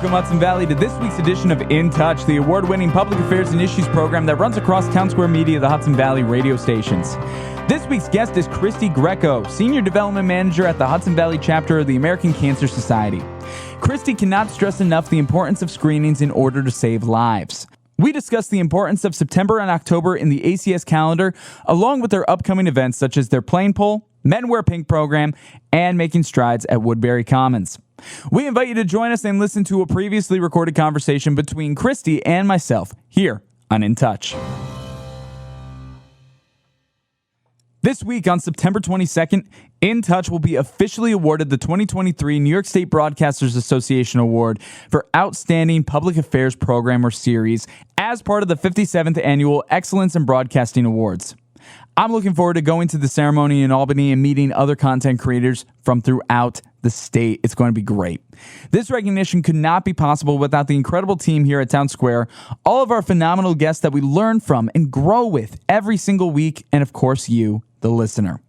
Welcome, Hudson Valley, to this week's edition of In Touch, the award-winning public affairs and issues program that runs across Townsquare Media, the Hudson Valley radio stations. This week's guest is Kristi Greco, Senior Development Manager at the Hudson Valley chapter of the American Cancer Society. Kristi cannot stress enough the importance of screenings in order to save lives. We discuss the importance of September and October in the ACS calendar, along with their upcoming events such as their plane pull, Men Wear Pink program, and making strides at Woodbury Commons. We invite you to join us and listen to a previously recorded conversation between Kristi and myself here on In Touch. This week on September 22nd, In Touch will be officially awarded the 2023 New York State Broadcasters Association Award for Outstanding Public Affairs Program or Series as part of the 57th Annual Excellence in Broadcasting Awards. I'm looking forward to going to the ceremony in Albany and meeting other content creators from throughout the state. It's going to be great. This recognition could not be possible without the incredible team here at Townsquare, all of our phenomenal guests that we learn from and grow with every single week, and of course you, the listener.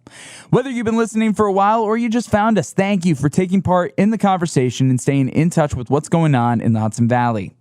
Whether you've been listening for a while or you just found us, thank you for taking part in the conversation and staying in touch with what's going on in the Hudson Valley.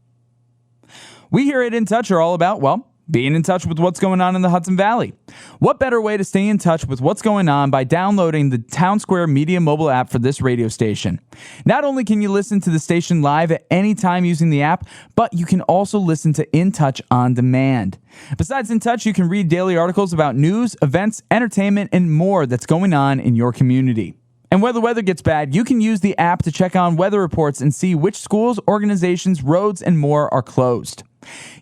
We here at In Touch are all about, being in touch with what's going on in the Hudson Valley. What better way to stay in touch with what's going on by downloading the Townsquare Media mobile app for this radio station? Not only can you listen to the station live at any time using the app, but you can also listen to In Touch on demand. Besides In Touch, you can read daily articles about news, events, entertainment, and more that's going on in your community. And when the weather gets bad, you can use the app to check on weather reports and see which schools, organizations, roads, and more are closed.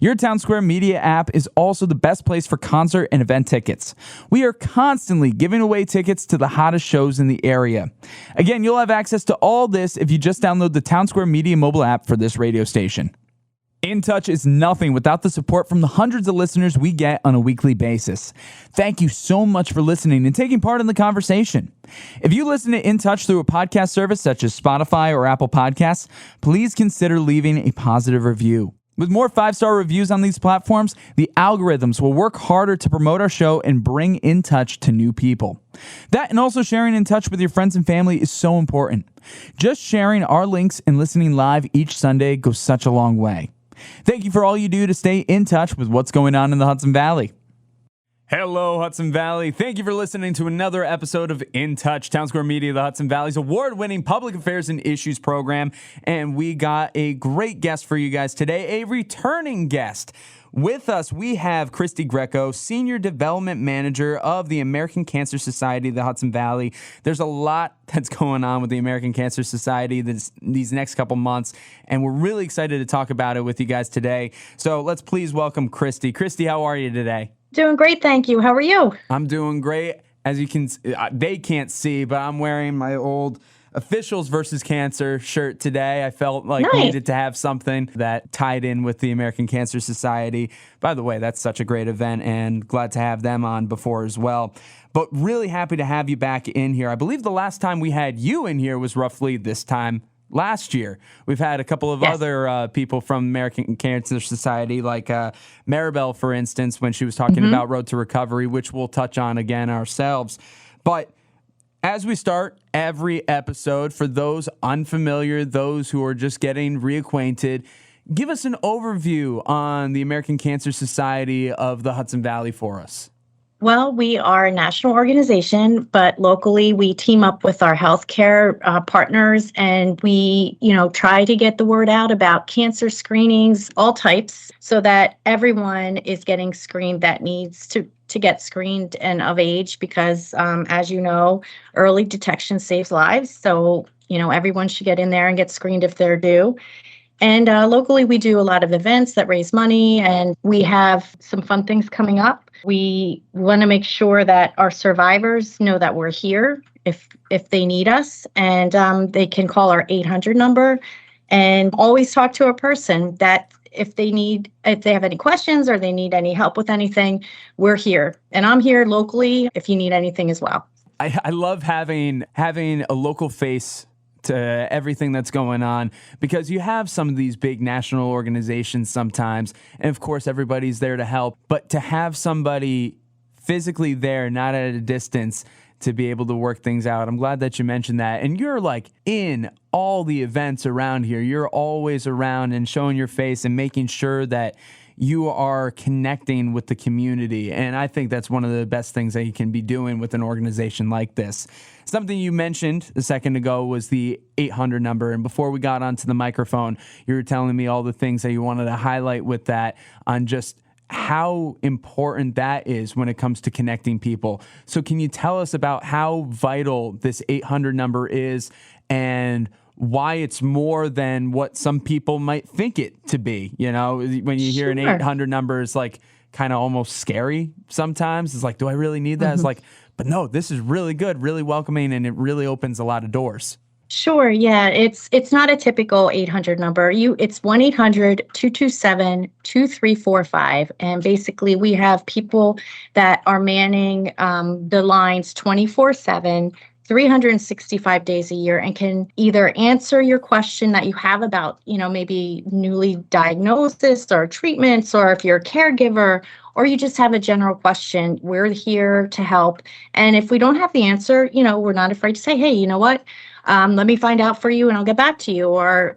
Your Townsquare Media app is also the best place for concert and event tickets. We are constantly giving away tickets to the hottest shows in the area. Again, you'll have access to all this if you just download the Townsquare Media mobile app for this radio station. In Touch is nothing without the support from the hundreds of listeners we get on a weekly basis. Thank you so much for listening and taking part in the conversation. If you listen to In Touch through a podcast service such as Spotify or Apple Podcasts, please consider leaving a positive review. With more 5-star reviews on these platforms, the algorithms will work harder to promote our show and bring In Touch to new people. That and also sharing In Touch with your friends and family is so important. Just sharing our links and listening live each Sunday goes such a long way. Thank you for all you do to stay in touch with what's going on in the Hudson Valley. Hello, Hudson Valley. Thank you for listening to another episode of In Touch, Townsquare Media, the Hudson Valley's award-winning public affairs and issues program. And we got a great guest for you guys today, a returning guest. With us, we have Kristi Greco, Senior Development Manager of the American Cancer Society of the Hudson Valley. There's a lot that's going on with the American Cancer Society these next couple months, and we're really excited to talk about it with you guys today. So let's please welcome Kristi. Kristi, how are you today? Doing great, thank you. How are you? I'm doing great. As you can, they can't see, but I'm wearing my old Officials versus Cancer shirt today. I felt like we needed to have something that tied in with the American Cancer Society. By the way, that's such a great event, and glad to have them on before as well. But really happy to have you back in here. I believe the last time we had you in here was roughly this time last year. We've had a couple of other people from American Cancer Society, like Maribel, for instance, when she was talking about Road to Recovery, which we'll touch on again ourselves. But as we start every episode, for those unfamiliar, those who are just getting reacquainted, give us an overview on the American Cancer Society of the Hudson Valley for us. Well, we are a national organization, but locally we team up with our healthcare partners, and we, try to get the word out about cancer screenings, all types, so that everyone is getting screened that needs to get screened and of age, because as you know, early detection saves lives. So, everyone should get in there and get screened if they're due. And locally, we do a lot of events that raise money, and we have some fun things coming up. We want to make sure that our survivors know that we're here if they need us, and they can call our 800 number and always talk to a person that if they have any questions or they need any help with anything, we're here. And I'm here locally if you need anything as well. I love having a local face to everything that's going on, because you have some of these big national organizations sometimes, and of course everybody's there to help, but to have somebody physically there, not at a distance, to be able to work things out. I'm glad that you mentioned that. And you're like in all the events around here. You're always around and showing your face and making sure that you are connecting with the community. And I think that's one of the best things that you can be doing with an organization like this. Something you mentioned a second ago was the 800 number. And before we got onto the microphone, you were telling me all the things that you wanted to highlight with that on just how important that is when it comes to connecting people. So can you tell us about how vital this 800 number is and why it's more than what some people might think it to be? You know, when you hear an 800 number, it's like kind of almost scary sometimes. It's like, do I really need that? It's like, but no, this is really good, really welcoming, and it really opens a lot of doors. Sure. Yeah. It's not a typical 800 number. It's 1-800-227-2345. And basically we have people that are manning the lines 24/7, 365 days a year, and can either answer your question that you have about, maybe newly diagnosis or treatments, or if you're a caregiver, or you just have a general question. We're here to help. And if we don't have the answer, we're not afraid to say, hey, you know what? Let me find out for you and I'll get back to you. Or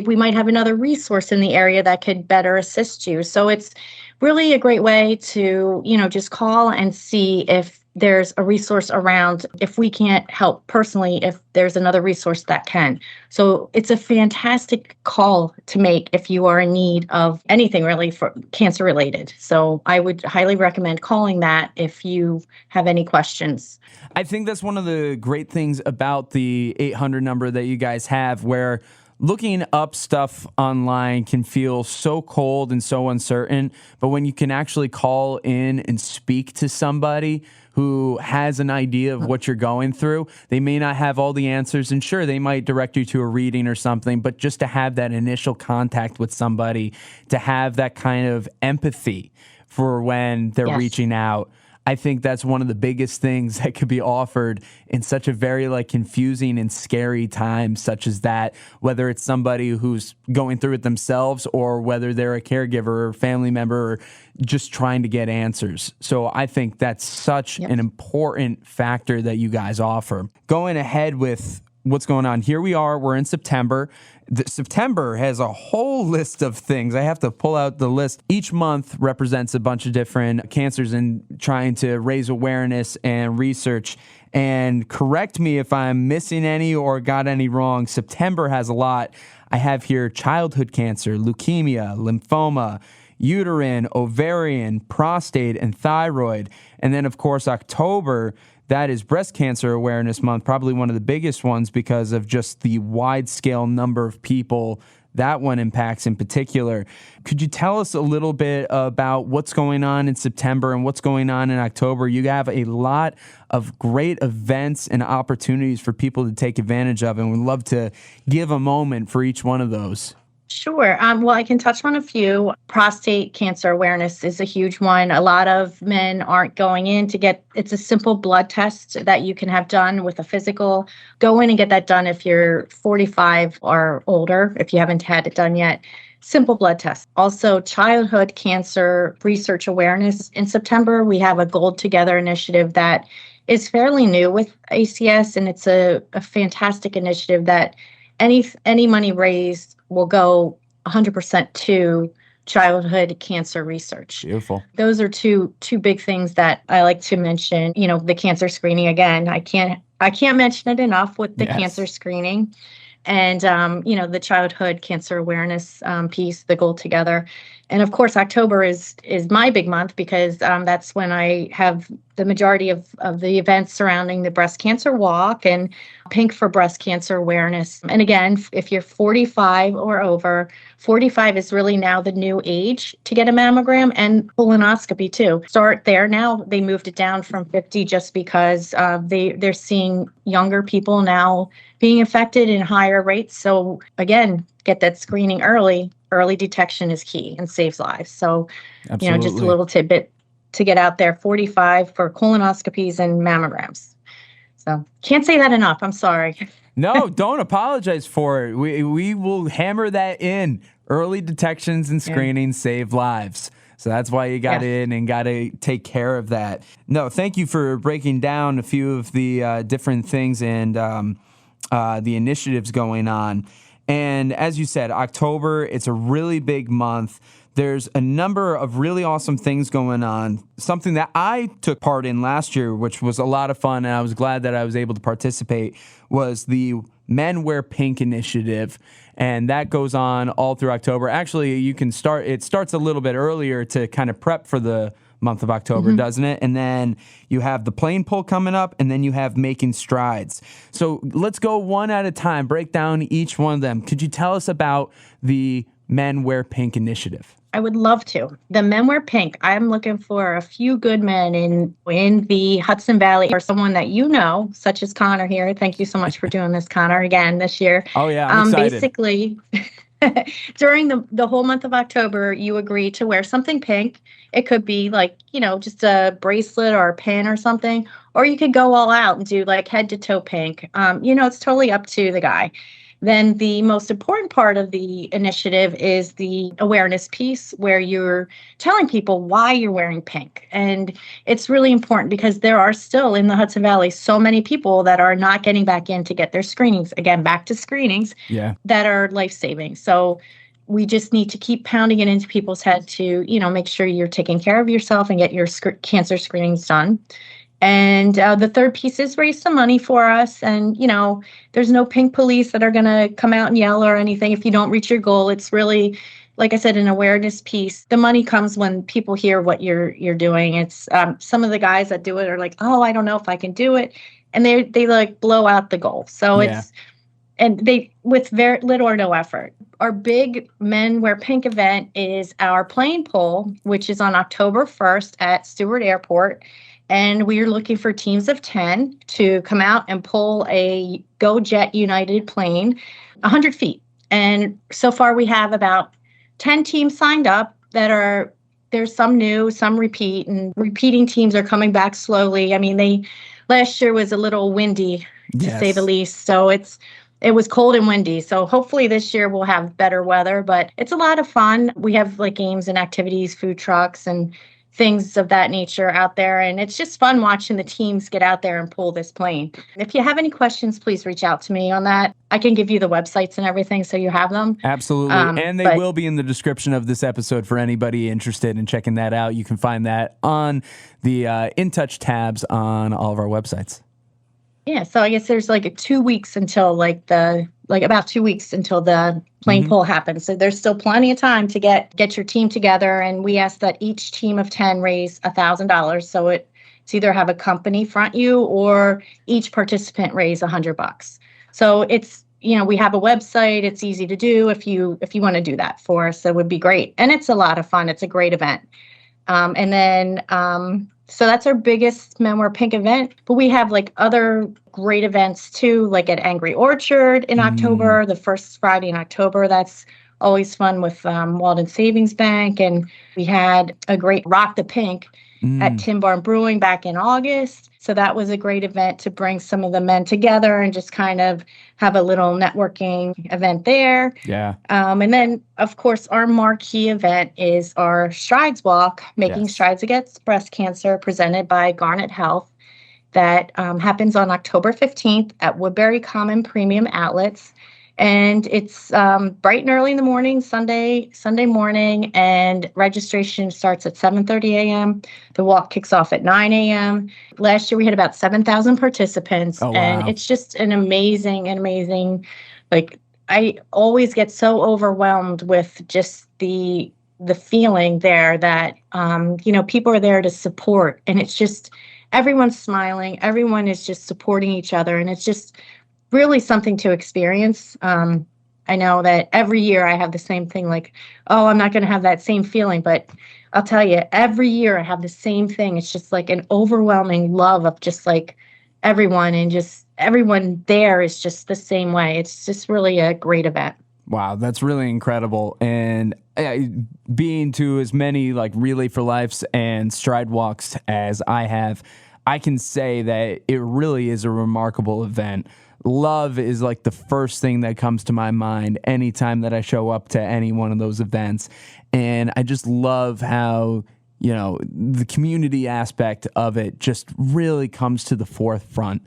we might have another resource in the area that could better assist you. So it's really a great way to, just call and see if there's a resource around. If we can't help personally, if there's another resource that can. So it's a fantastic call to make if you are in need of anything really for cancer related. So I would highly recommend calling that if you have any questions. I think that's one of the great things about the 800 number that you guys have, where looking up stuff online can feel so cold and so uncertain, but when you can actually call in and speak to somebody who has an idea of what you're going through, they may not have all the answers, and sure, they might direct you to a reading or something, but just to have that initial contact with somebody, to have that kind of empathy for when they're reaching out, I think that's one of the biggest things that could be offered in such a very confusing and scary time such as that, whether it's somebody who's going through it themselves or whether they're a caregiver or family member or just trying to get answers. So I think that's such an important factor that you guys offer. Going ahead with what's going on, here we are, we're in September. September has a whole list of things. I have to pull out the list. Each month represents a bunch of different cancers and trying to raise awareness and research. And correct me if I'm missing any or got any wrong. September has a lot. I have here childhood cancer, leukemia, lymphoma, uterine, ovarian, prostate, and thyroid. And then, of course, October, that is Breast Cancer Awareness Month, probably one of the biggest ones because of just the wide-scale number of people that one impacts in particular. Could you tell us a little bit about what's going on in September and what's going on in October? You have a lot of great events and opportunities for people to take advantage of, and we'd love to give a moment for each one of those. Sure. Well, I can touch on a few. Prostate cancer awareness is a huge one. A lot of men aren't going in to get, it's a simple blood test that you can have done with a physical. Go in and get that done if you're 45 or older, if you haven't had it done yet. Simple blood test. Also, childhood cancer research awareness. In September, we have a Gold Together initiative that is fairly new with ACS, and it's a fantastic initiative that any money raised will go 100% to childhood cancer research. Beautiful. Those are two big things that I like to mention. The cancer screening again. I can't mention it enough with the cancer screening, and the childhood cancer awareness piece, the Gold Together. And of course, October is my big month because that's when I have the majority of the events surrounding the breast cancer walk and Pink for breast cancer awareness. And again, if you're 45 or over, 45 is really now the new age to get a mammogram and colonoscopy too. Start there now. They moved it down from 50 just because they're seeing younger people now being affected in higher rates. So again, get that screening early. Early detection is key and saves lives. So, Absolutely. Just a little tidbit to get out there, 45 for colonoscopies and mammograms. So can't say that enough. I'm sorry. No, don't apologize for it. We will hammer that in. Early detections and screening save lives. So that's why you got in and got to take care of that. No, thank you for breaking down a few of the different things and the initiatives going on. And as you said, October, it's a really big month. There's a number of really awesome things going on. Something that I took part in last year, which was a lot of fun, and I was glad that I was able to participate, was the Men Wear Pink initiative. And that goes on all through October. Actually, it starts a little bit earlier to kind of prep for the month of October, doesn't it? And then you have the plane pull coming up, and then you have Making Strides. So let's go one at a time, break down each one of them. Could you tell us about the Men Wear Pink initiative? I would love to. The Men Wear Pink, I'm looking for a few good men in the Hudson Valley, or someone that you know, such as Connor here. Thank you so much for doing this, Connor, again this year. Oh, yeah, I'm excited. Basically, during the whole month of October, you agree to wear something pink. It could be like, just a bracelet or a pin or something, or you could go all out and do like head to toe pink. It's totally up to the guy. Then the most important part of the initiative is the awareness piece, where you're telling people why you're wearing pink. And it's really important because there are still in the Hudson Valley so many people that are not getting back in to get their screenings. Again, back to screenings that are life-saving. So we just need to keep pounding it into people's head to, make sure you're taking care of yourself and get your cancer screenings done. And the third piece is raise some money for us. And, there's no pink police that are going to come out and yell or anything if you don't reach your goal. It's really, like I said, an awareness piece. The money comes when people hear what you're doing. It's some of the guys that do it are like, oh, I don't know if I can do it. And they like blow out the goal. So they with very little or no effort. Our big Men Wear Pink event is our plane pull, which is on October 1st at Stewart Airport. And we are looking for teams of 10 to come out and pull a GoJet United plane 100 feet. And so far we have about 10 teams signed up there's some new, some repeat, and repeating teams are coming back slowly. I mean, last year was a little windy, to say the least. So it was cold and windy. So hopefully this year we'll have better weather, but it's a lot of fun. We have like games and activities, food trucks, and things of that nature out there. And it's just fun watching the teams get out there and pull this plane. If you have any questions, please reach out to me on that. I can give you the websites and everything so you have them. Absolutely. And they will be in the description of this episode for anybody interested in checking that out. You can find that on the In Touch tabs on all of our websites. Yeah, so I guess there's like 2 weeks until about 2 weeks until the plane pull happens. So there's still plenty of time to get your team together. And we ask that each team of 10 raise $1,000. So it's either have a company front you or each participant raise $100. So it's, we have a website. It's easy to do if you want to do that for us. It would be great. And it's a lot of fun. It's a great event. So that's our biggest Men Wear Pink event. But we have like other great events too, like at Angry Orchard in October, the first Friday in October. That's always fun with Walden Savings Bank. And we had a great Rock the Pink at Tin Barn Brewing back in August. So that was a great event to bring some of the men together and just kind of have a little networking event there. Yeah. And then, of course, our marquee event is our Strides Walk, Making Strides Against Breast Cancer, presented by Garnet Health. That happens on October 15th at Woodbury Commons Premium Outlets. And it's bright and early in the morning, Sunday morning, and registration starts at 7:30 a.m. The walk kicks off at 9 a.m. Last year we had about 7,000 participants, and it's just an amazing, like, I always get so overwhelmed with just the feeling there that, people are there to support, and it's just, everyone's smiling, everyone is just supporting each other, and it's just really something to experience. I know that every year I have the same thing, like, oh, I'm not going to have that same feeling, but I'll tell you, every year I have the same thing. It's just like an overwhelming love of just like everyone, and just everyone there is just the same way. It's just really a great event. Wow, that's really incredible. And being to as many like Relay for Lifes and Stride Walks as I have, I can say that it really is a remarkable event. Love is like the first thing that comes to my mind anytime that I show up to any one of those events. And I just love how, the community aspect of it just really comes to the forefront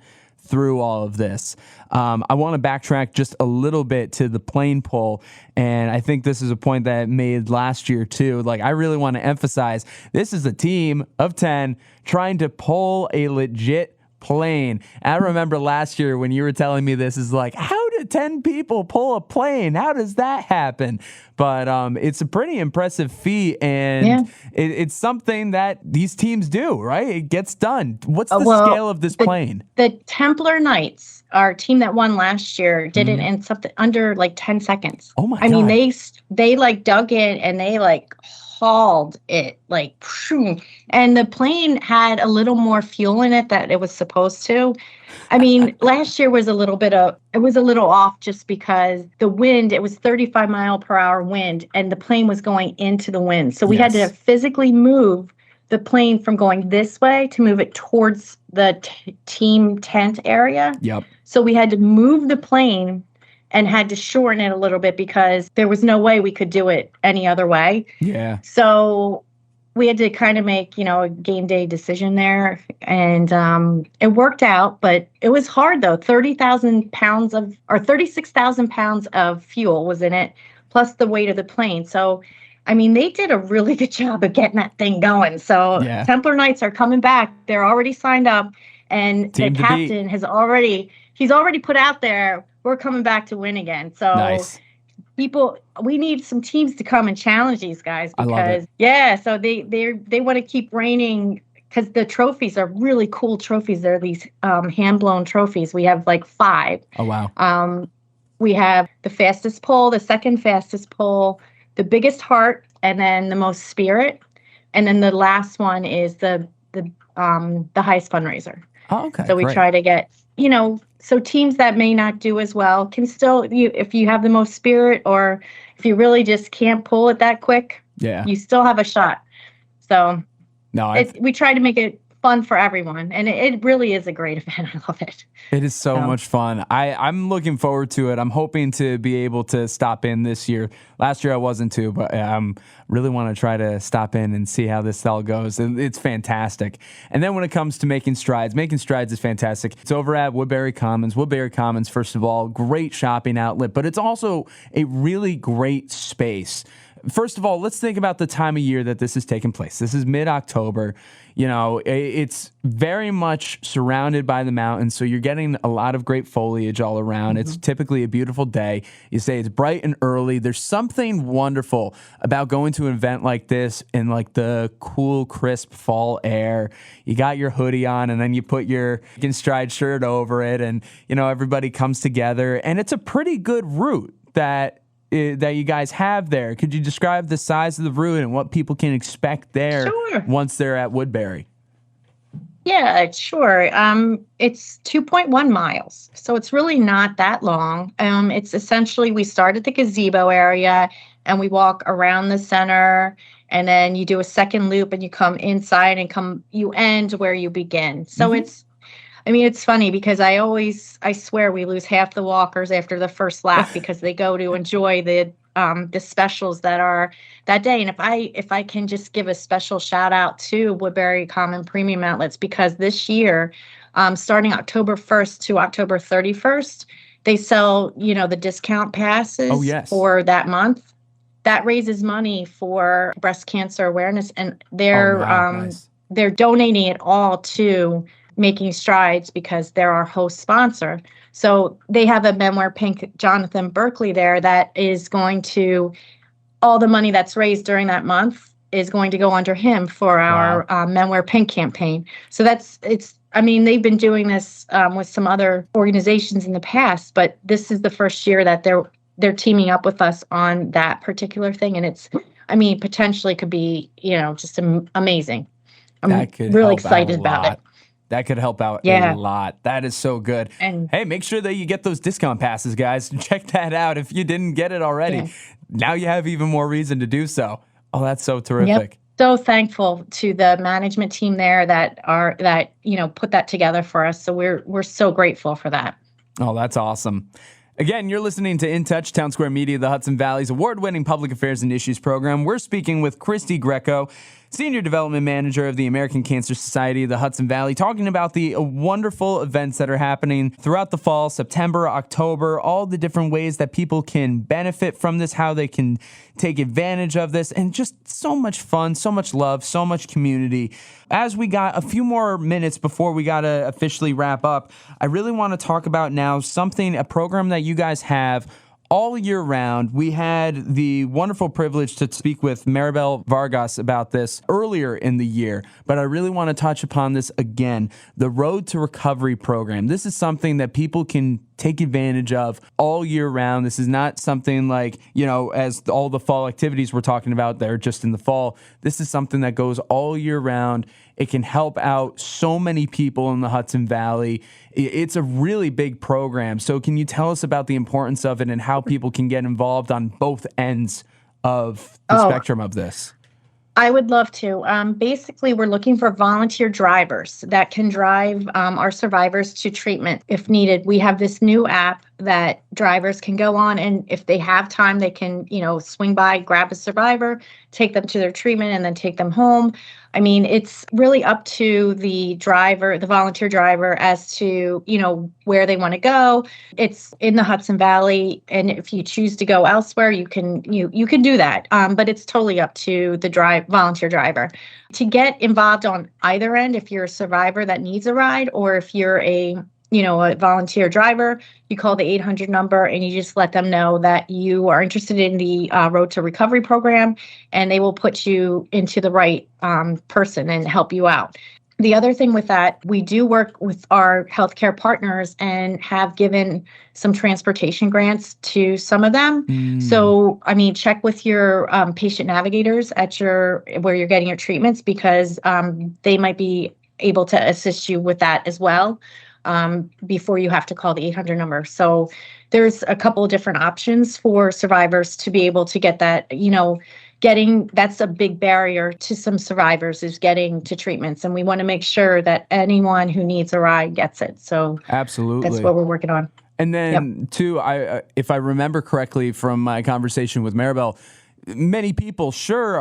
through all of this. I want to backtrack just a little bit to the plane pull, and I think this is a point that I made last year too. Like, I really want to emphasize this is a team of 10 trying to pull a legit plane. I remember last year when you were telling me this is like, how do 10 people pull a plane? How does that happen? But it's a pretty impressive feat, and it's something that these teams do, right? It gets done. What's the scale of this plane? The Templar Knights, our team that won last year, did it in something under like 10 seconds. Oh my God. I mean, they like dug in and they like hauled it like, and the plane had a little more fuel in it that it was supposed to. I mean, last year was a little off just because the wind, it was 35-mile-per-hour wind, and the plane was going into the wind. So we had to physically move the plane from going this way to move it towards the team tent area. Yep. So we had to move the plane and had to shorten it a little bit because there was no way we could do it any other way. Yeah. So we had to kind of make, a game day decision there. And it worked out, but it was hard though. 36,000 pounds of fuel was in it, plus the weight of the plane. So, I mean, they did a really good job of getting that thing going. So Templar Knights are coming back. They're already signed up. And the captain he's already put out there, we're coming back to win again. So nice. We need some teams to come and challenge these guys because so they want to keep reigning because the trophies are really cool trophies. They're these hand blown trophies. We have like 5. Oh wow. We have the fastest pole, the second fastest pole, the biggest heart, and then the most spirit, and then the last one is the highest fundraiser. Oh, okay. So we try to get so teams that may not do as well can still, if you have the most spirit or if you really just can't pull it that quick, you still have a shot. So we try to make it fun for everyone, and it really is a great event. I love it. It is so much fun. I'm looking forward to it. I'm hoping to be able to stop in this year. Last year I wasn't too, but really want to try to stop in and see how this all goes. It's fantastic. And then when it comes to making strides is fantastic. It's over at Woodbury Commons. Woodbury Commons, first of all, great shopping outlet, but it's also a really great space. First of all, let's think about the time of year that this is taking place. This is mid-October. It's very much surrounded by the mountains, so you're getting a lot of great foliage all around. It's typically a beautiful day. You say it's bright and early. There's something wonderful about going to an event like this in like the cool, crisp fall air. You got your hoodie on, and then you put your Stride shirt over it, and everybody comes together, and it's a pretty good route that you guys have there. Could you describe the size of the route and what people can expect there once they're at Woodbury? Yeah, sure. It's 2.1 miles, so it's really not that long. It's essentially, we start at the gazebo area and we walk around the center, and then you do a second loop and you come inside and you end where you begin. So it's funny because I swear we lose half the walkers after the first lap because they go to enjoy the specials that are that day. And if I can just give a special shout out to Woodbury Common Premium Outlets, because this year, starting October 1st to October 31st, they sell, the discount passes for that month. That raises money for breast cancer awareness, and they're donating it all to Making Strides because they're our host sponsor. So they have a Memoir Pink Jonathan Berkeley there that is going to, all the money that's raised during that month is going to go under him for our Memoir Pink campaign. So they've been doing this with some other organizations in the past, but this is the first year that they're teaming up with us on that particular thing. And it's, potentially could be, just amazing. I'm really excited about it. That could help out a lot. That is so good. And hey, make sure that you get those discount passes, guys. Check that out if you didn't get it already. Yeah. Now you have even more reason to do so. Oh, that's so terrific. Yep. So thankful to the management team there that put that together for us. So we're so grateful for that. Oh, that's awesome. Again, you're listening to In Touch, Townsquare Media, the Hudson Valley's award-winning public affairs and issues program. We're speaking with Kristi Greco, Senior Development Manager of the American Cancer Society of the Hudson Valley, talking about the wonderful events that are happening throughout the fall, September, October, all the different ways that people can benefit from this, how they can take advantage of this, and just so much fun, so much love, so much community. As we got a few more minutes before we got to officially wrap up, I really want to talk about now a program that you guys have all year round. We had the wonderful privilege to speak with Maribel Vargas about this earlier in the year, but I really want to touch upon this again. The Road to Recovery program. This is something that people can take advantage of all year round. This is not something like, as all the fall activities we're talking about, they're just in the fall. This is something that goes all year round. It can help out so many people in the Hudson Valley. It's a really big program. So can you tell us about the importance of it and how people can get involved on both ends of the spectrum of this? I would love to. Basically, we're looking for volunteer drivers that can drive our survivors to treatment if needed. We have this new app that drivers can go on, and if they have time, they can, swing by, grab a survivor, take them to their treatment, and then take them home. I mean, it's really up to the driver, the volunteer driver, as to, where they want to go. It's in the Hudson Valley, and if you choose to go elsewhere, you can do that. But it's totally up to the volunteer driver. To get involved on either end, if you're a survivor that needs a ride, or if you're a volunteer driver, you call the 800 number and you just let them know that you are interested in the Road to Recovery program, and they will put you into the right person and help you out. The other thing with that, we do work with our healthcare partners and have given some transportation grants to some of them. So, check with your patient navigators at where you're getting your treatments, because they might be able to assist you with that as well. Before you have to call the 800 number. So there's a couple of different options for survivors to be able to get that, that's a big barrier to some survivors, is getting to treatments. And we want to make sure that anyone who needs a ride gets it. So absolutely, that's what we're working on. And then too, if I remember correctly from my conversation with Maribel, many people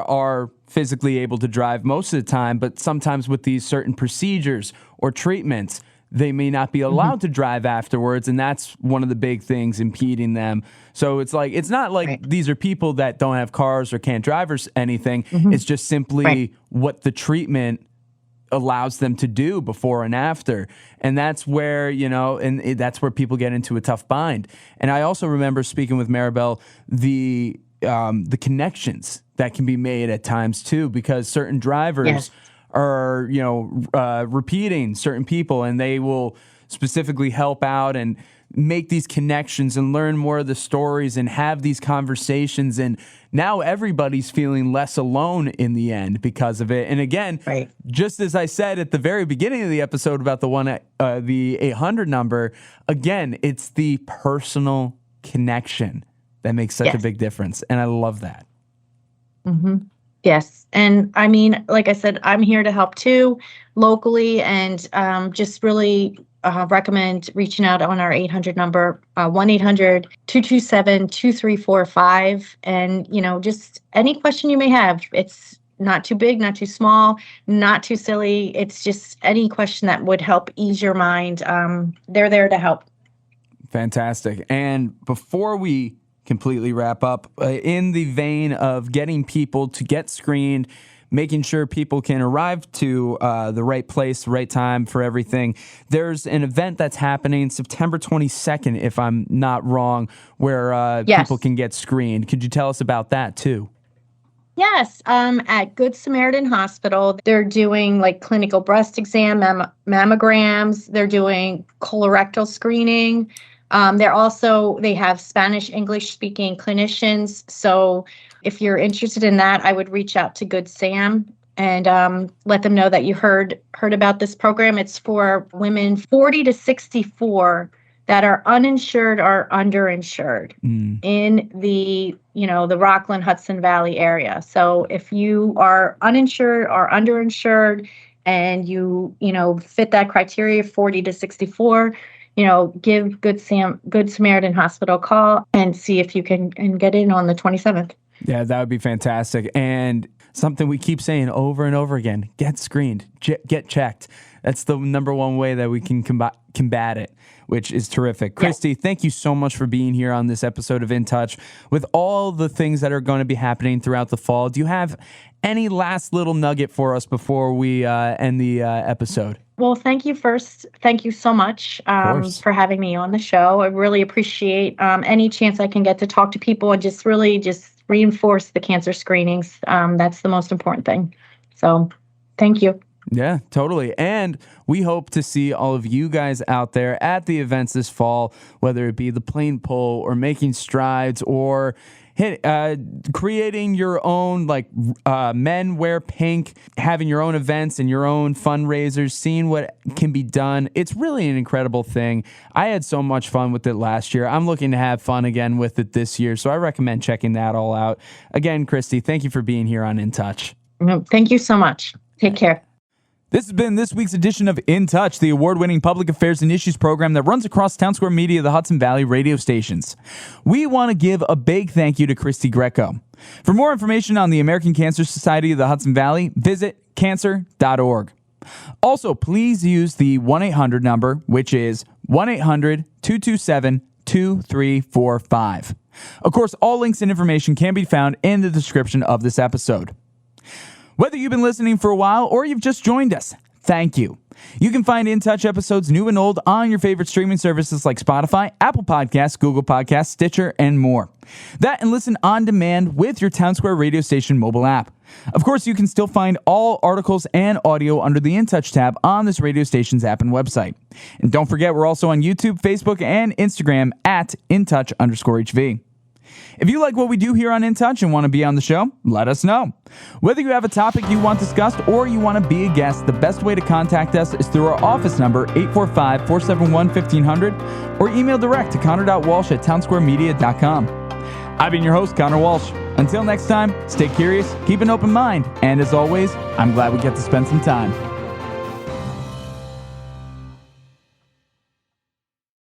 are physically able to drive most of the time, but sometimes with these certain procedures or treatments, they may not be allowed to drive afterwards, and that's one of the big things impeding them. So it's not like these are people that don't have cars or can't drive or anything. It's just simply what the treatment allows them to do before and after. And that's where, that's where people get into a tough bind. And I also remember speaking with Maribel, the connections that can be made at times too, because certain drivers are, repeating certain people, and they will specifically help out and make these connections and learn more of the stories and have these conversations. And now everybody's feeling less alone in the end because of it. And again, just as I said at the very beginning of the episode about the 800 number, again, it's the personal connection that makes such a big difference. And I love that. Yes. And like I said, I'm here to help too, locally, and just really recommend reaching out on our 800 number, 1-800-227-2345. And, just any question you may have. It's not too big, not too small, not too silly. It's just any question that would help ease your mind. They're there to help. Fantastic. And before we completely wrap up, in the vein of getting people to get screened, making sure people can arrive to the right place, the right time for everything, there's an event that's happening September 22nd, if I'm not wrong, where people can get screened. Could you tell us about that too? Yes. At Good Samaritan Hospital, they're doing clinical breast exam, mammograms. They're doing colorectal screening. They have Spanish, English speaking clinicians. So if you're interested in that, I would reach out to Good Sam and let them know that you heard about this program. It's for women 40 to 64 that are uninsured or underinsured in the Rockland, Hudson Valley area. So if you are uninsured or underinsured and you fit that criteria, 40 to 64, give Good Samaritan Hospital a call and see if you can get in on the 27th. Yeah, that would be fantastic. And something we keep saying over and over again, get screened, get checked. That's the number one way that we can combat it, which is terrific. Kristi, thank you so much for being here on this episode of In Touch. With all the things that are going to be happening throughout the fall, do you have any last little nugget for us before we end the episode? Well, thank you first. Thank you so much for having me on the show. I really appreciate any chance I can get to talk to people and just reinforce the cancer screenings. That's the most important thing. So thank you. Yeah, totally. And we hope to see all of you guys out there at the events this fall, whether it be the plane pull or making strides or creating your own, men wear pink, having your own events and your own fundraisers, seeing what can be done. It's really an incredible thing. I had so much fun with it last year. I'm looking to have fun again with it this year, so I recommend checking that all out. Again, Kristi, thank you for being here on In Touch. Thank you so much. Take care. This has been this week's edition of In Touch, the award-winning public affairs and issues program that runs across Townsquare Media, the Hudson Valley radio stations. We want to give a big thank you to Kristi Greco. For more information on the American Cancer Society of the Hudson Valley, visit cancer.org. Also, please use the 1-800 number, which is 1-800-227-2345. Of course, all links and information can be found in the description of this episode. Whether you've been listening for a while or you've just joined us, thank you. You can find In Touch episodes new and old on your favorite streaming services like Spotify, Apple Podcasts, Google Podcasts, Stitcher, and more. That and listen on demand with your Townsquare radio station mobile app. Of course, you can still find all articles and audio under the In Touch tab on this radio station's app and website. And don't forget, we're also on YouTube, Facebook, and Instagram at InTouch_HV. If you like what we do here on In Touch and want to be on the show, let us know. Whether you have a topic you want discussed or you want to be a guest, the best way to contact us is through our office number, 845-471-1500, or email direct to connor.walsh@townsquaremedia.com. I've been your host, Connor Walsh. Until next time, stay curious, keep an open mind, and as always, I'm glad we get to spend some time.